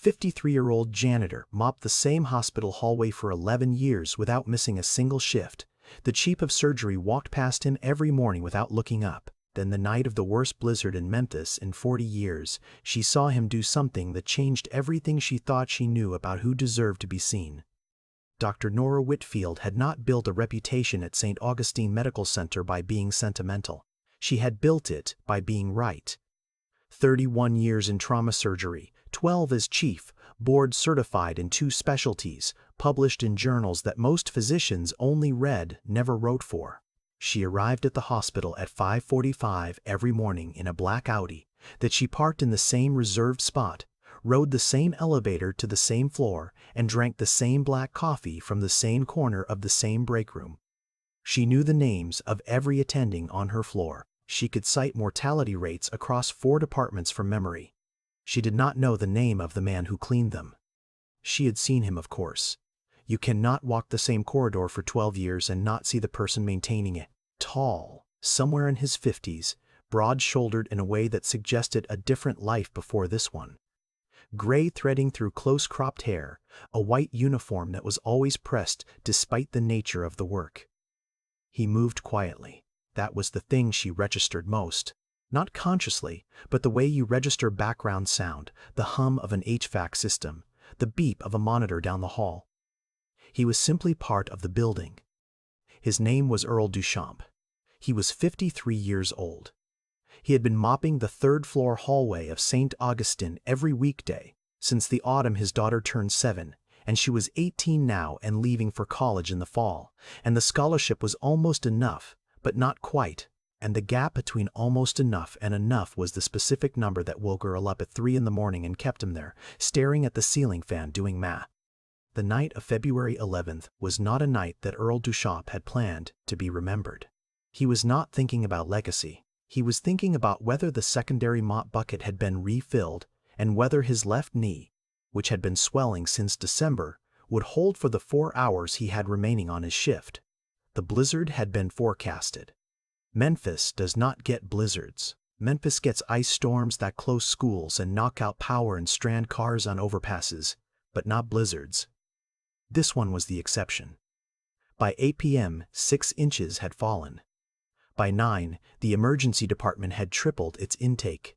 53-year-old janitor, mopped the same hospital hallway for 11 years without missing a single shift. The chief of surgery walked past him every morning without looking up. Then the night of the worst blizzard in Memphis in 40 years, she saw him do something that changed everything she thought she knew about who deserved to be seen. Dr. Nora Whitfield had not built a reputation at St. Augustine Medical Center by being sentimental. She had built it by being right. 31 years in trauma surgery, 12 as chief, board certified in 2 specialties, published in journals that most physicians only read, never wrote for. She arrived at the hospital at 5:45 every morning in a black Audi that she parked in the same reserved spot, rode the same elevator to the same floor, and drank the same black coffee from the same corner of the same break room. She knew the names of every attending on her floor. She could cite mortality rates across 4 departments from memory. She did not know the name of the man who cleaned them. She had seen him, of course. You cannot walk the same corridor for 12 years and not see the person maintaining it. Tall, somewhere in his 50s, broad-shouldered in a way that suggested a different life before this one. Gray threading through close-cropped hair, a white uniform that was always pressed despite the nature of the work. He moved quietly. That was the thing she registered most. Not consciously, but the way you register background sound, the hum of an HVAC system, the beep of a monitor down the hall. He was simply part of the building. His name was Earl Duchamp. He was 53 years old. He had been mopping the 3rd-floor hallway of St. Augustine every weekday since the autumn his daughter turned 7, and she was 18 now and leaving for college in the fall, and the scholarship was almost enough, but not quite, and the gap between almost enough and enough was the specific number that woke Earl up at 3 in the morning and kept him there, staring at the ceiling fan doing math. The night of February 11th was not a night that Earl Duchamp had planned to be remembered. He was not thinking about legacy. He was thinking about whether the secondary mop bucket had been refilled and whether his left knee, which had been swelling since December, would hold for the 4 hours he had remaining on his shift. The blizzard had been forecasted. Memphis does not get blizzards. Memphis gets ice storms that close schools and knock out power and strand cars on overpasses, but not blizzards. This one was the exception. By 8 p.m., 6 inches had fallen. By 9, the emergency department had tripled its intake.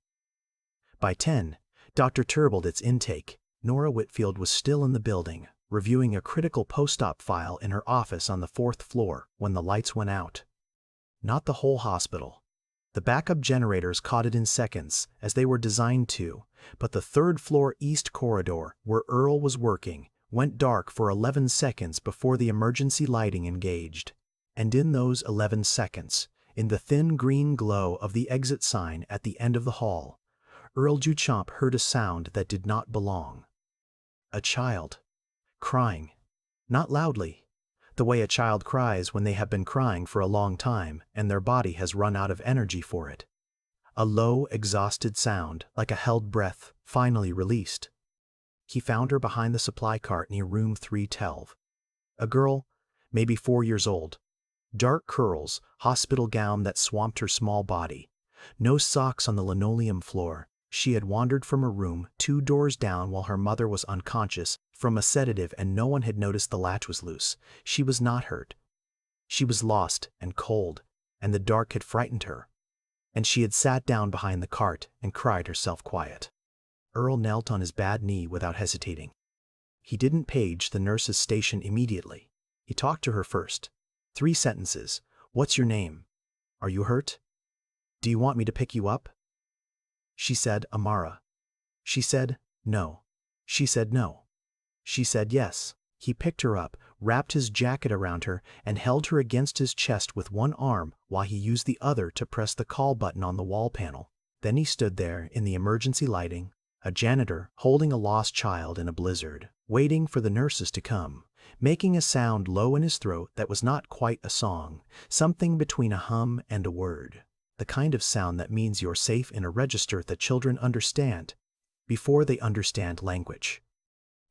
By 10, Dr. turbled its intake. Nora Whitfield was still in the building, reviewing a critical post-op file in her office on the 4th floor when the lights went out. Not the whole hospital. The backup generators caught it in seconds, as they were designed to, but the 3rd-floor east corridor, where Earl was working, went dark for 11 seconds before the emergency lighting engaged. And in those 11 seconds, in the thin green glow of the exit sign at the end of the hall, Earl Duchamp heard a sound that did not belong. A child. Crying. Not loudly, the way a child cries when they have been crying for a long time and their body has run out of energy for it. A low, exhausted sound, like a held breath, finally released. He found her behind the supply cart near room 312. A girl, maybe 4 years old. Dark curls, hospital gown that swamped her small body. No socks on the linoleum floor. She had wandered from her room 2 doors down while her mother was unconscious from a sedative and no one had noticed the latch was loose. She was not hurt. She was lost and cold, and the dark had frightened her. And she had sat down behind the cart and cried herself quiet. Earl knelt on his bad knee without hesitating. He didn't page the nurse's station immediately. He talked to her first. 3 sentences. What's your name? Are you hurt? Do you want me to pick you up? She said, Amara. She said, no. She said, no. She said, yes. He picked her up, wrapped his jacket around her, and held her against his chest with one arm while he used the other to press the call button on the wall panel. Then he stood there in the emergency lighting, a janitor holding a lost child in a blizzard, waiting for the nurses to come, making a sound low in his throat that was not quite a song, something between a hum and a word. The kind of sound that means you're safe in a register that children understand before they understand language.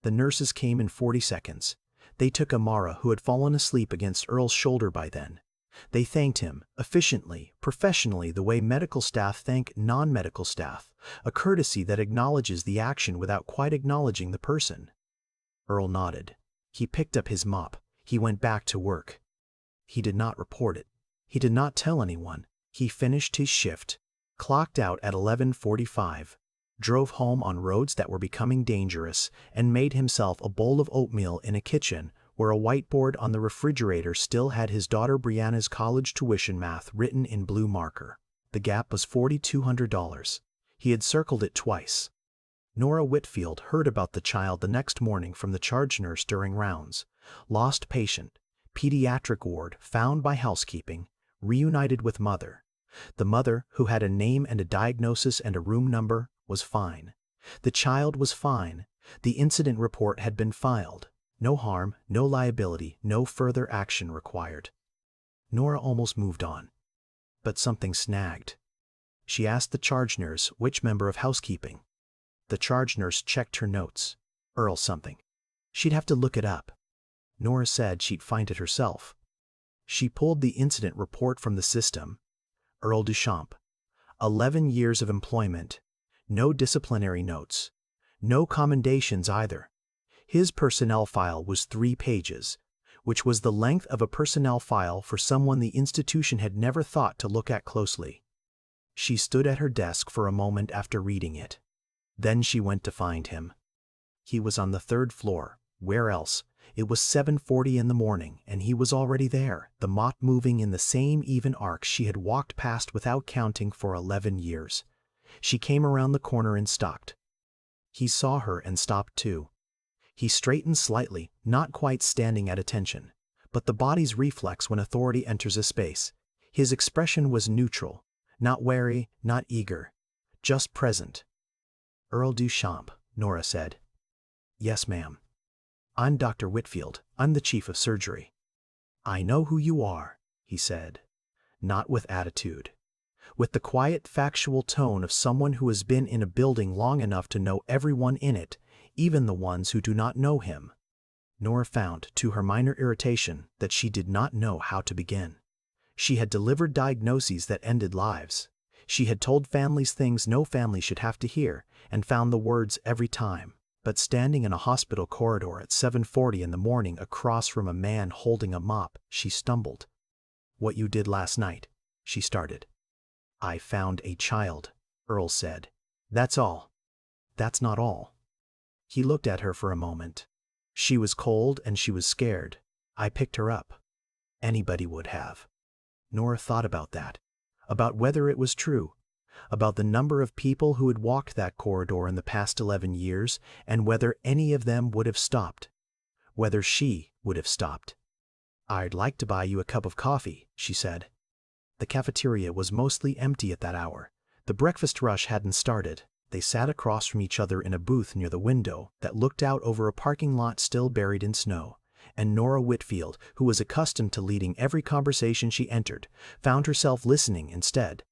The nurses came in 40 seconds. They took Amara, who had fallen asleep against Earl's shoulder by then. They thanked him, efficiently, professionally, the way medical staff thank non-medical staff, a courtesy that acknowledges the action without quite acknowledging the person. Earl nodded. He picked up his mop. He went back to work. He did not report it. He did not tell anyone. He finished his shift, clocked out at 11:45, drove home on roads that were becoming dangerous, and made himself a bowl of oatmeal in a kitchen where a whiteboard on the refrigerator still had his daughter Brianna's college tuition math written in blue marker. The gap was $4,200. He had circled it twice. Nora Whitfield heard about the child the next morning from the charge nurse during rounds. Lost patient, pediatric ward, found by housekeeping, reunited with mother. The mother, who had a name and a diagnosis and a room number, was fine. The child was fine. The incident report had been filed. No harm, no liability, no further action required. Nora almost moved on. But something snagged. She asked the charge nurse which member of housekeeping. The charge nurse checked her notes. Earl something. She'd have to look it up. Nora said she'd find it herself. She pulled the incident report from the system. Earl Duchamp. 11 years of employment. No disciplinary notes. No commendations either. His personnel file was 3 pages, which was the length of a personnel file for someone the institution had never thought to look at closely. She stood at her desk for a moment after reading it. Then she went to find him. He was on the 3rd floor. Where else? It was 7:40 in the morning, and he was already there, the mop moving in the same even arc she had walked past without counting for 11 years. She came around the corner and stopped. He saw her and stopped too. He straightened slightly, not quite standing at attention, but the body's reflex when authority enters a space. His expression was neutral, not wary, not eager, just present. "Earl Duchamp," Nora said. "Yes, ma'am." "I'm Dr. Whitfield. I'm the chief of surgery." "I know who you are," he said, not with attitude, with the quiet, factual tone of someone who has been in a building long enough to know everyone in it, even the ones who do not know him. Nora found, to her minor irritation, that she did not know how to begin. She had delivered diagnoses that ended lives. She had told families things no family should have to hear, and found the words every time. But standing in a hospital corridor at 7:40 in the morning across from a man holding a mop, she stumbled. "What you did last night," she started. "I found a child," Earl said. "That's all." "That's not all." He looked at her for a moment. She was cold and she was scared. "I picked her up." Anybody would have. Nora thought about that, about whether it was true, about the number of people who had walked that corridor in the past 11 years, and whether any of them would have stopped, whether she would have stopped. "I'd like to buy you a cup of coffee," she said. The cafeteria was mostly empty at that hour. The breakfast rush hadn't started. They sat across from each other in a booth near the window that looked out over a parking lot still buried in snow, and Nora Whitfield, who was accustomed to leading every conversation she entered, found herself listening instead.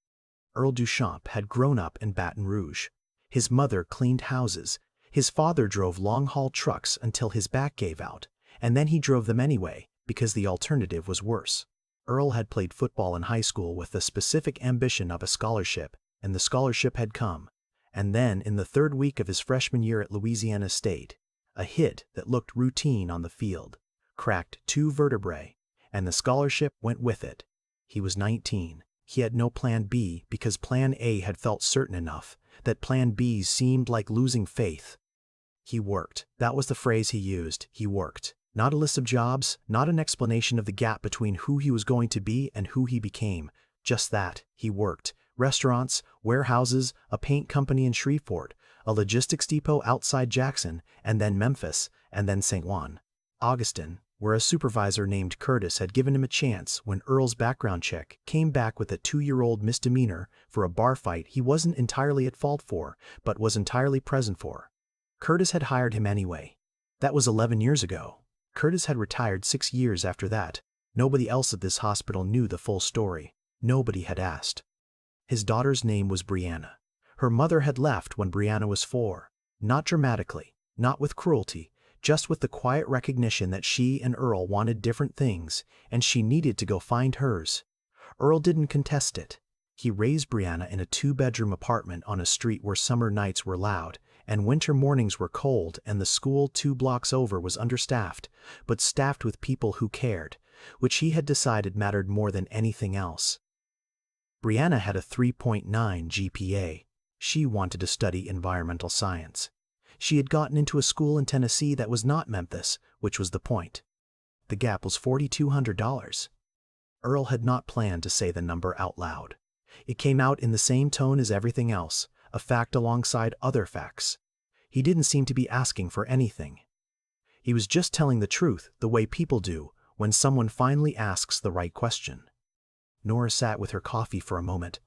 Earl Duchamp had grown up in Baton Rouge. His mother cleaned houses. His father drove long-haul trucks until his back gave out, and then he drove them anyway, because the alternative was worse. Earl had played football in high school with the specific ambition of a scholarship, and the scholarship had come. And then, in the 3rd week of his freshman year at Louisiana State, a hit that looked routine on the field cracked 2 vertebrae, and the scholarship went with it. He was 19. He had no plan B because plan A had felt certain enough that plan B seemed like losing faith. He worked. That was the phrase he used. He worked. Not a list of jobs, not an explanation of the gap between who he was going to be and who he became. Just that. He worked. Restaurants, warehouses, a paint company in Shreveport, a logistics depot outside Jackson, and then Memphis, and then St. Juan. Augustin, where a supervisor named Curtis had given him a chance when Earl's background check came back with a 2-year-old misdemeanor for a bar fight he wasn't entirely at fault for, but was entirely present for. Curtis had hired him anyway. That was 11 years ago. Curtis had retired 6 years after that. Nobody else at this hospital knew the full story. Nobody had asked. His daughter's name was Brianna. Her mother had left when Brianna was 4. Not dramatically, not with cruelty, just with the quiet recognition that she and Earl wanted different things, and she needed to go find hers. Earl didn't contest it. He raised Brianna in a 2-bedroom apartment on a street where summer nights were loud, and winter mornings were cold, and the school 2 blocks over was understaffed, but staffed with people who cared, which he had decided mattered more than anything else. Brianna had a 3.9 GPA. She wanted to study environmental science. She had gotten into a school in Tennessee that was not Memphis, which was the point. The gap was $4,200. Earl had not planned to say the number out loud. It came out in the same tone as everything else, a fact alongside other facts. He didn't seem to be asking for anything. He was just telling the truth the way people do when someone finally asks the right question. Nora sat with her coffee for a moment.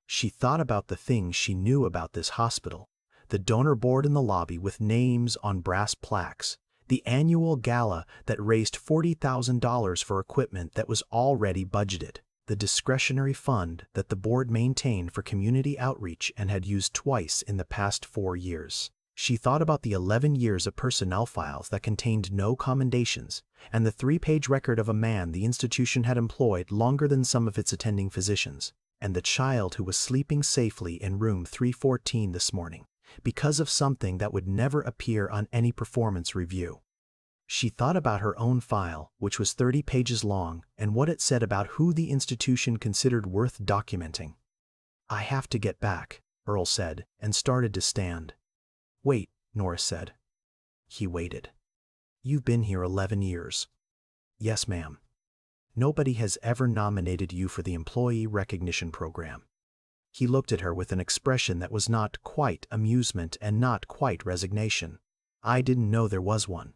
She thought about the things she knew about this hospital, the donor board in the lobby with names on brass plaques, the annual gala that raised $40,000 for equipment that was already budgeted, the discretionary fund that the board maintained for community outreach and had used twice in the past 4 years. She thought about the 11 years of personnel files that contained no commendations, and the 3-page record of a man the institution had employed longer than some of its attending physicians, and the child who was sleeping safely in room 314 this morning, because of something that would never appear on any performance review. She thought about her own file, which was 30 pages long, and what it said about who the institution considered worth documenting. "I have to get back," Earl said, and started to stand. "Wait," Nora said. He waited. "You've been here 11 years. "Yes, ma'am." "Nobody has ever nominated you for the Employee Recognition Program." He looked at her with an expression that was not quite amusement and not quite resignation. "I didn't know there was one."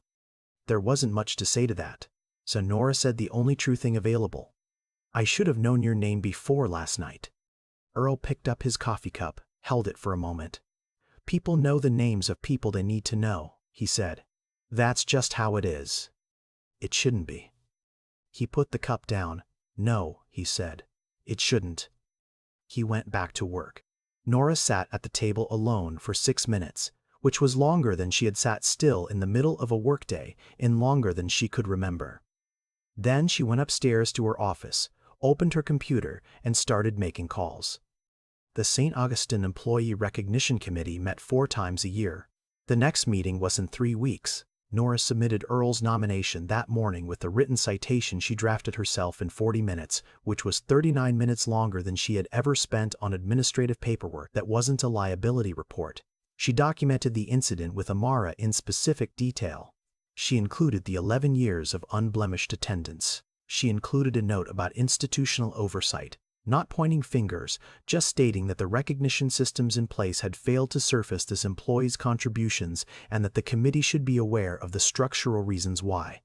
There wasn't much to say to that, so Nora said the only true thing available. "I should have known your name before last night." Earl picked up his coffee cup, held it for a moment. "People know the names of people they need to know," he said. "That's just how it is." "It shouldn't be." He put the cup down. "No," he said. "It shouldn't." He went back to work. Nora sat at the table alone for 6 minutes, which was longer than she had sat still in the middle of a workday and longer than she could remember. Then she went upstairs to her office, opened her computer, and started making calls. The St. Augustine Employee Recognition Committee met 4 times a year. The next meeting was in 3 weeks. Nora submitted Earl's nomination that morning with a written citation she drafted herself in 40 minutes, which was 39 minutes longer than she had ever spent on administrative paperwork that wasn't a liability report. She documented the incident with Amara in specific detail. She included the 11 years of unblemished attendance. She included a note about institutional oversight, not pointing fingers, just stating that the recognition systems in place had failed to surface this employee's contributions and that the committee should be aware of the structural reasons why.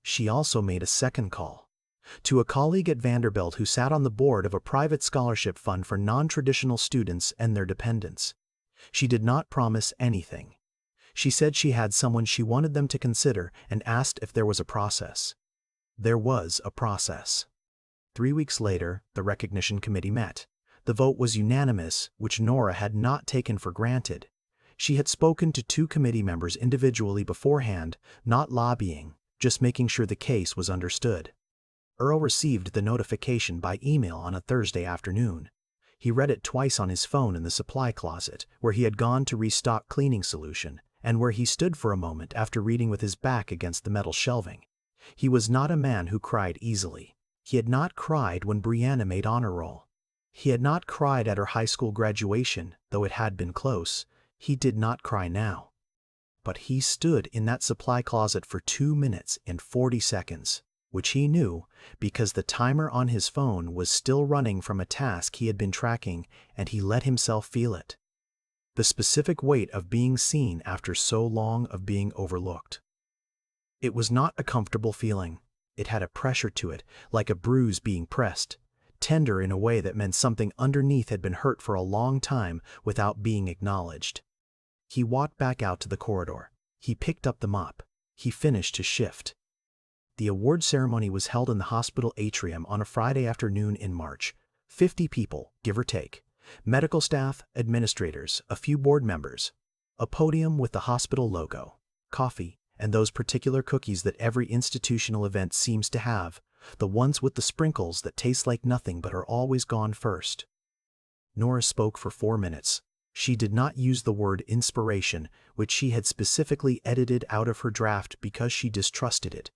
She also made a second call to a colleague at Vanderbilt who sat on the board of a private scholarship fund for non-traditional students and their dependents. She did not promise anything. She said she had someone she wanted them to consider and asked if there was a process. There was a process. 3 weeks later, the recognition committee met. The vote was unanimous, which Nora had not taken for granted. She had spoken to 2 committee members individually beforehand, not lobbying, just making sure the case was understood. Earl received the notification by email on a Thursday afternoon. He read it twice on his phone in the supply closet, where he had gone to restock cleaning solution, and where he stood for a moment after reading with his back against the metal shelving. He was not a man who cried easily. He had not cried when Brianna made honor roll. He had not cried at her high school graduation, though it had been close. He did not cry now. But he stood in that supply closet for 2 minutes and 40 seconds, which he knew because the timer on his phone was still running from a task he had been tracking, and he let himself feel it. The specific weight of being seen after so long of being overlooked. It was not a comfortable feeling. It had a pressure to it, like a bruise being pressed, tender in a way that meant something underneath had been hurt for a long time without being acknowledged. He walked back out to the corridor. He picked up the mop. He finished his shift. The award ceremony was held in the hospital atrium on a Friday afternoon in March. 50 people, give or take. Medical staff, administrators, a few board members. A podium with the hospital logo, coffee, and those particular cookies that every institutional event seems to have, the ones with the sprinkles that taste like nothing but are always gone first. Nora spoke for 4 minutes. She did not use the word inspiration, which she had specifically edited out of her draft because she distrusted it.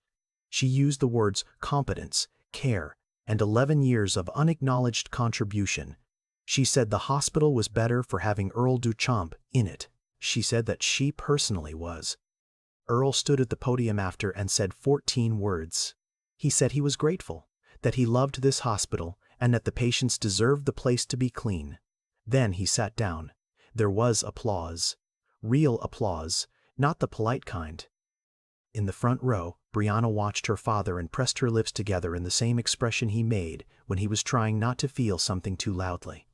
She used the words competence, care, and 11 years of unacknowledged contribution. She said the hospital was better for having Earl Duchamp in it. She said that she personally was. Earl stood at the podium after and said 14 words. He said he was grateful, that he loved this hospital, and that the patients deserved the place to be clean. Then he sat down. There was applause. Real applause, not the polite kind. In the front row, Brianna watched her father and pressed her lips together in the same expression he made when he was trying not to feel something too loudly.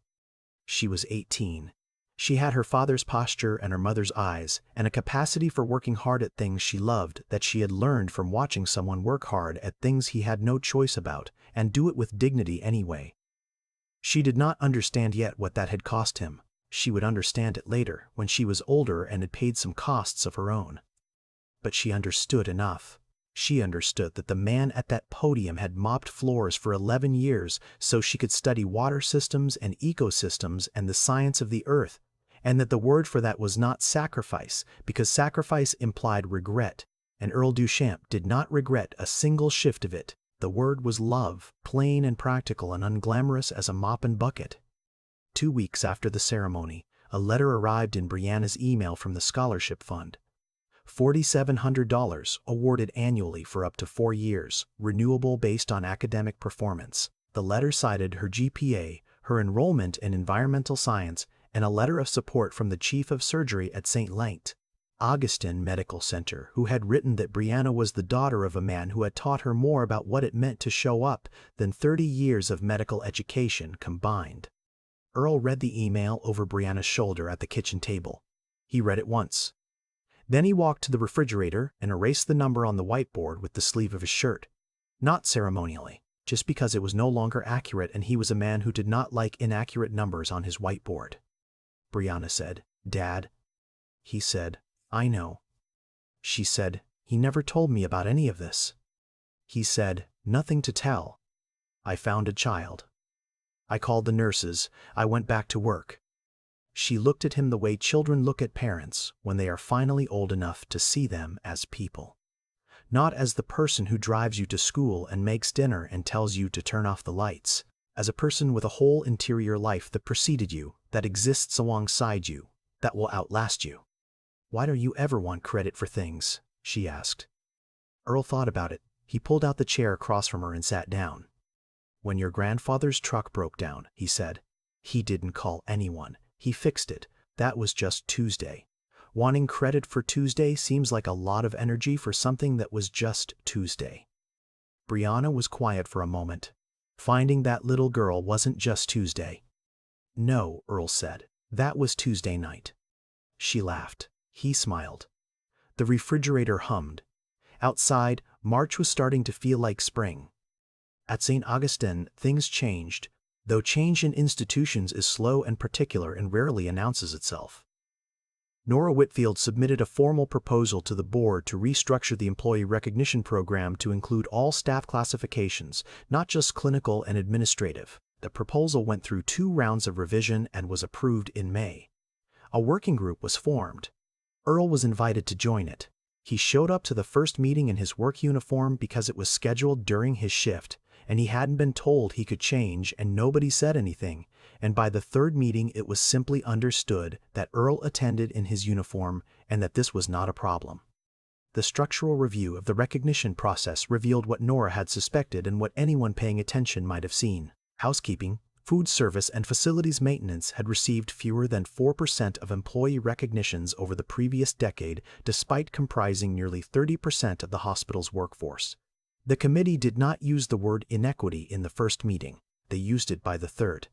She was 18. She had her father's posture and her mother's eyes, and a capacity for working hard at things she loved that she had learned from watching someone work hard at things he had no choice about, and do it with dignity anyway. She did not understand yet what that had cost him. She would understand it later, when she was older and had paid some costs of her own. But she understood enough. She understood that the man at that podium had mopped floors for 11 years so she could study water systems and ecosystems and the science of the earth, and that the word for that was not sacrifice, because sacrifice implied regret, and Earl Duchamp did not regret a single shift of it. The word was love, plain and practical and unglamorous as a mop and bucket. 2 weeks after the ceremony, a letter arrived in Brianna's email from the scholarship fund. $4,700 awarded annually for up to 4 years, renewable based on academic performance. The letter cited her GPA, her enrollment in environmental science, and a letter of support from the chief of surgery at St. Augustine Medical Center, who had written that Brianna was the daughter of a man who had taught her more about what it meant to show up than 30 years of medical education combined. Earl read the email over Brianna's shoulder at the kitchen table. He read it once. Then he walked to the refrigerator and erased the number on the whiteboard with the sleeve of his shirt. Not ceremonially, just because it was no longer accurate and he was a man who did not like inaccurate numbers on his whiteboard. Brianna said, "Dad." He said, "I know." She said, "He never told me about any of this." He said, "Nothing to tell. I found a child. I called the nurses. I went back to work." She looked at him the way children look at parents when they are finally old enough to see them as people. Not as the person who drives you to school and makes dinner and tells you to turn off the lights, as a person with a whole interior life that preceded you, that exists alongside you, that will outlast you. "Why don't you ever want credit for things?" she asked. Earl thought about it. He pulled out the chair across from her and sat down. "When your grandfather's truck broke down," he said, "he didn't call anyone. He fixed it. That was just Tuesday. Wanting credit for Tuesday seems like a lot of energy for something that was just Tuesday." Brianna was quiet for a moment. Finding that little girl wasn't just Tuesday. "No," Earl said. "That was Tuesday night." She laughed. He smiled. The refrigerator hummed. Outside, March was starting to feel like spring. At St. Augustine, things changed, though change in institutions is slow and particular and rarely announces itself. Nora Whitfield submitted a formal proposal to the board to restructure the employee recognition program to include all staff classifications, not just clinical and administrative. The proposal went through 2 rounds of revision and was approved in May. A working group was formed. Earl was invited to join it. He showed up to the first meeting in his work uniform because it was scheduled during his shift, and he hadn't been told he could change, and nobody said anything, and by the 3rd meeting it was simply understood that Earl attended in his uniform and that this was not a problem. The structural review of the recognition process revealed what Nora had suspected and what anyone paying attention might have seen. Housekeeping, food service, and facilities maintenance had received fewer than 4% of employee recognitions over the previous decade, despite comprising nearly 30% of the hospital's workforce. The committee did not use the word inequity in the first meeting. They used it by the 3rd.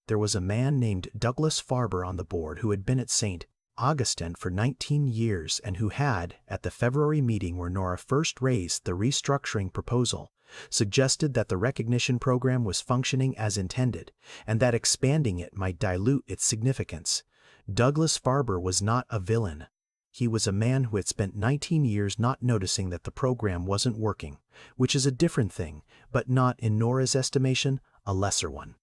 There was a man named Douglas Farber on the board who had been at St. Augustine for 19 years and who had, at the February meeting where Nora first raised the restructuring proposal, suggested that the recognition program was functioning as intended and that expanding it might dilute its significance. Douglas Farber was not a villain. He was a man who had spent 19 years not noticing that the program wasn't working, which is a different thing, but not, in Nora's estimation, a lesser one.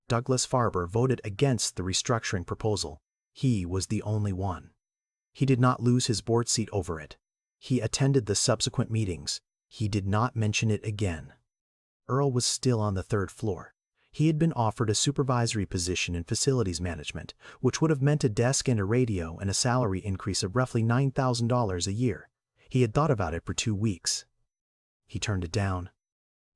Douglas Farber voted against the restructuring proposal. He was the only one. He did not lose his board seat over it. He attended the subsequent meetings. He did not mention it again. Earl was still on the third floor. He had been offered a supervisory position in facilities management, which would have meant a desk and a radio and a salary increase of roughly $9,000 a year. He had thought about it for 2 weeks. He turned it down.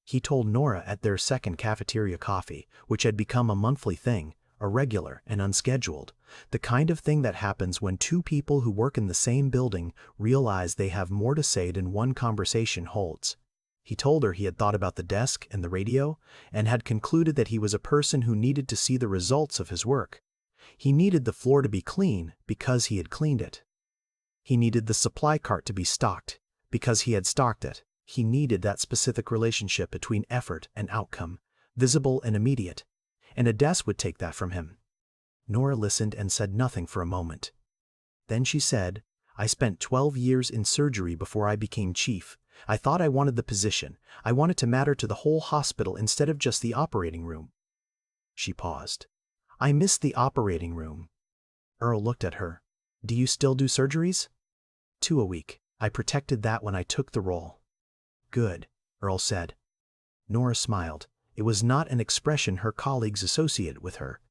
He told Nora at their second cafeteria coffee, which had become a monthly thing, irregular and unscheduled, the kind of thing that happens when 2 people who work in the same building realize they have more to say than one conversation holds. He told her he had thought about the desk and the radio, and had concluded that he was a person who needed to see the results of his work. He needed the floor to be clean because he had cleaned it. He needed the supply cart to be stocked because he had stocked it. He needed that specific relationship between effort and outcome, visible and immediate, and a desk would take that from him. Nora listened and said nothing for a moment. Then she said, "I spent 12 years in surgery before I became chief. I thought I wanted the position. I wanted to matter to the whole hospital instead of just the operating room." She paused. "I miss the operating room." Earl looked at her. "Do you still do surgeries?" "2 a week. I protected that when I took the role." "Good," Earl said. Nora smiled. It was not an expression her colleagues associated with her.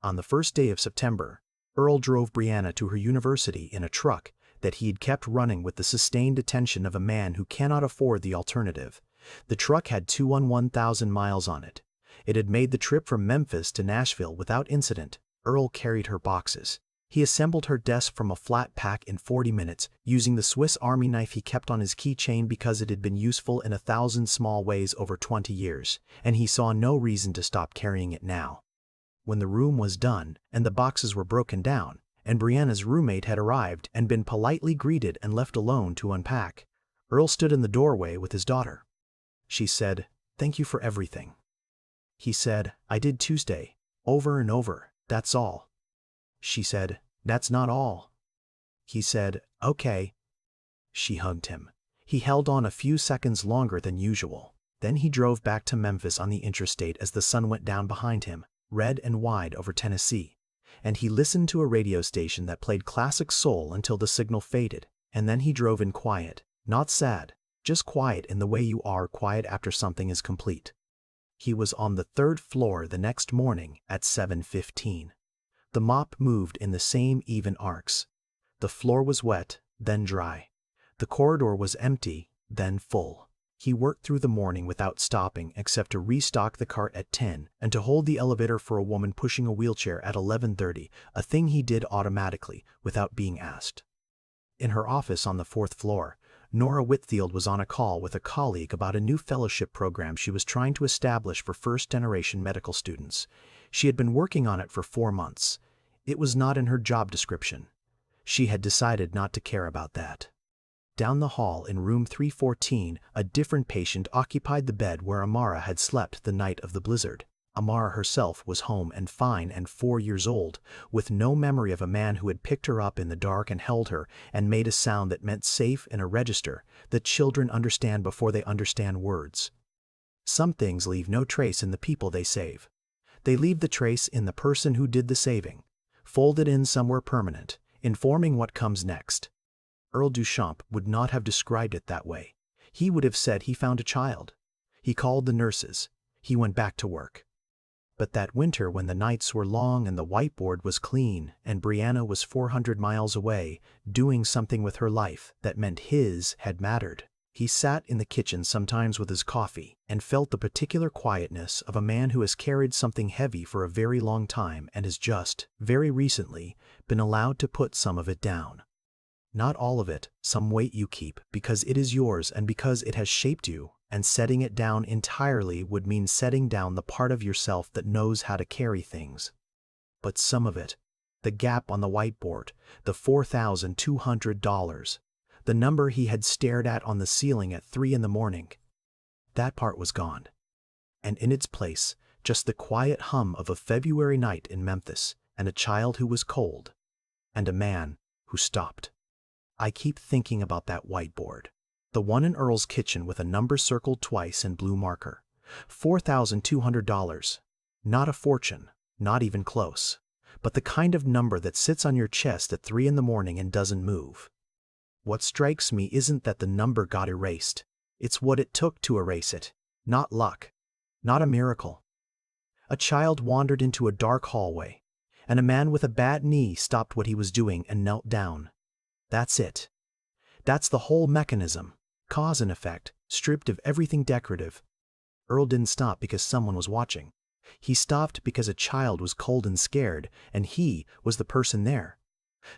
On the first day of September, Earl drove Brianna to her university in a truck that he had kept running with the sustained attention of a man who cannot afford the alternative. The truck had 201,000 miles on it. It had made the trip from Memphis to Nashville without incident. Earl carried her boxes. He assembled her desk from a flat pack in 40 minutes, using the Swiss Army knife he kept on his keychain because it had been useful in 1,000 small ways over 20 years, and he saw no reason to stop carrying it now. When the room was done, and the boxes were broken down, and Brianna's roommate had arrived and been politely greeted and left alone to unpack, Earl stood in the doorway with his daughter. She said, "Thank you for everything." He said, "I did Tuesday, over and over, that's all." She said, "That's not all." He said, "Okay." She hugged him. He held on a few seconds longer than usual. Then he drove back to Memphis on the interstate as the sun went down behind him, red and wide over Tennessee. And he listened to a radio station that played classic soul until the signal faded, and then he drove in quiet, not sad, just quiet in the way you are quiet after something is complete. He was on the 3rd floor the next morning at 7:15. The mop moved in the same even arcs. The floor was wet, then dry. The corridor was empty, then full. He worked through the morning without stopping except to restock the cart at 10 and to hold the elevator for a woman pushing a wheelchair at 11:30, a thing he did automatically without being asked. In her office on the 4th floor, Nora Whitfield was on a call with a colleague about a new fellowship program she was trying to establish for first-generation medical students. She had been working on it for 4 months. It was not in her job description. She had decided not to care about that. Down the hall in room 314, a different patient occupied the bed where Amara had slept the night of the blizzard. Amara herself was home and fine and 4 years old, with no memory of a man who had picked her up in the dark and held her and made a sound that meant safe in a register that children understand before they understand words. Some things leave no trace in the people they save. They leave the trace in the person who did the saving, folded in somewhere permanent, informing what comes next. Earl Duchamp would not have described it that way. He would have said he found a child. He called the nurses. He went back to work. But that winter, when the nights were long and the whiteboard was clean and Brianna was 400 miles away, doing something with her life that meant his had mattered, he sat in the kitchen sometimes with his coffee and felt the particular quietness of a man who has carried something heavy for a very long time and has just, very recently, been allowed to put some of it down. Not all of it, some weight you keep because it is yours and because it has shaped you, and setting it down entirely would mean setting down the part of yourself that knows how to carry things. But some of it, the gap on the whiteboard, the $4,200, the number he had stared at on the ceiling at 3 in the morning, that part was gone. And in its place, just the quiet hum of a February night in Memphis, and a child who was cold, and a man who stopped. I keep thinking about that whiteboard. The one in Earl's kitchen with a number circled twice in blue marker. $4,200. Not a fortune, not even close. But the kind of number that sits on your chest at 3 in the morning and doesn't move. What strikes me isn't that the number got erased. It's what it took to erase it. Not luck. Not a miracle. A child wandered into a dark hallway, and a man with a bad knee stopped what he was doing and knelt down. That's it. That's the whole mechanism. Cause and effect, stripped of everything decorative. Earl didn't stop because someone was watching. He stopped because a child was cold and scared, and he was the person there.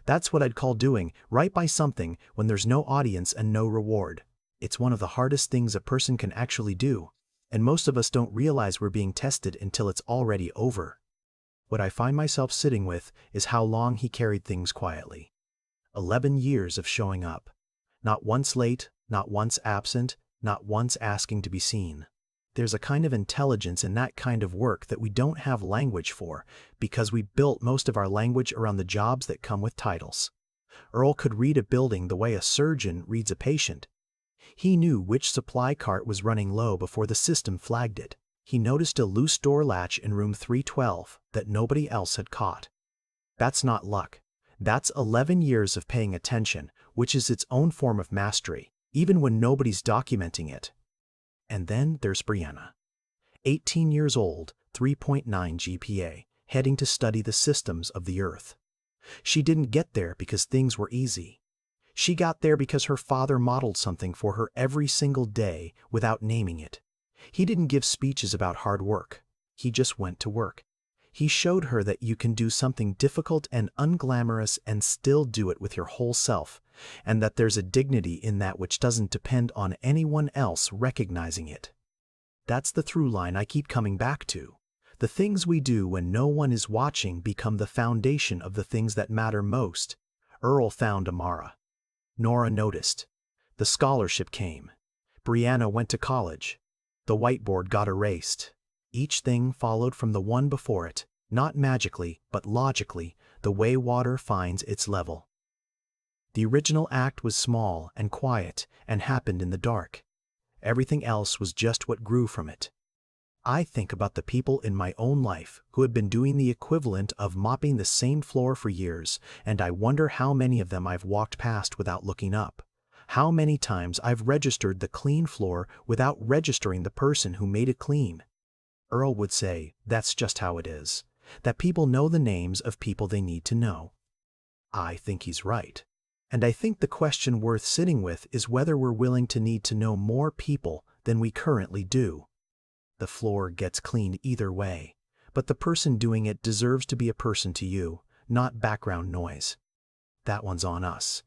That's what I'd call doing right by something when there's no audience and no reward. It's one of the hardest things a person can actually do, and most of us don't realize we're being tested until it's already over. What I find myself sitting with is how long he carried things quietly. 11 years of showing up. Not once late, not once absent, not once asking to be seen. There's a kind of intelligence in that kind of work that we don't have language for, because we built most of our language around the jobs that come with titles. Earl could read a building the way a surgeon reads a patient. He knew which supply cart was running low before the system flagged it. He noticed a loose door latch in room 312 that nobody else had caught. That's not luck. That's 11 years of paying attention, which is its own form of mastery, even when nobody's documenting it. And then there's Brianna. 18 years old, 3.9 GPA, heading to study the systems of the earth. She didn't get there because things were easy. She got there because her father modeled something for her every single day without naming it. He didn't give speeches about hard work. He just went to work. He showed her that you can do something difficult and unglamorous and still do it with your whole self, and that there's a dignity in that which doesn't depend on anyone else recognizing it. That's the through line I keep coming back to. The things we do when no one is watching become the foundation of the things that matter most. Earl found Amara. Nora noticed. The scholarship came. Brianna went to college. The whiteboard got erased. Each thing followed from the one before it, not magically, but logically, the way water finds its level. The original act was small and quiet and happened in the dark. Everything else was just what grew from it. I think about the people in my own life who had been doing the equivalent of mopping the same floor for years, and I wonder how many of them I've walked past without looking up. How many times I've registered the clean floor without registering the person who made it clean. Earl would say that's just how it is, that people know the names of people they need to know. I think he's right. And I think the question worth sitting with is whether we're willing to need to know more people than we currently do. The floor gets cleaned either way, but the person doing it deserves to be a person to you, not background noise. That one's on us.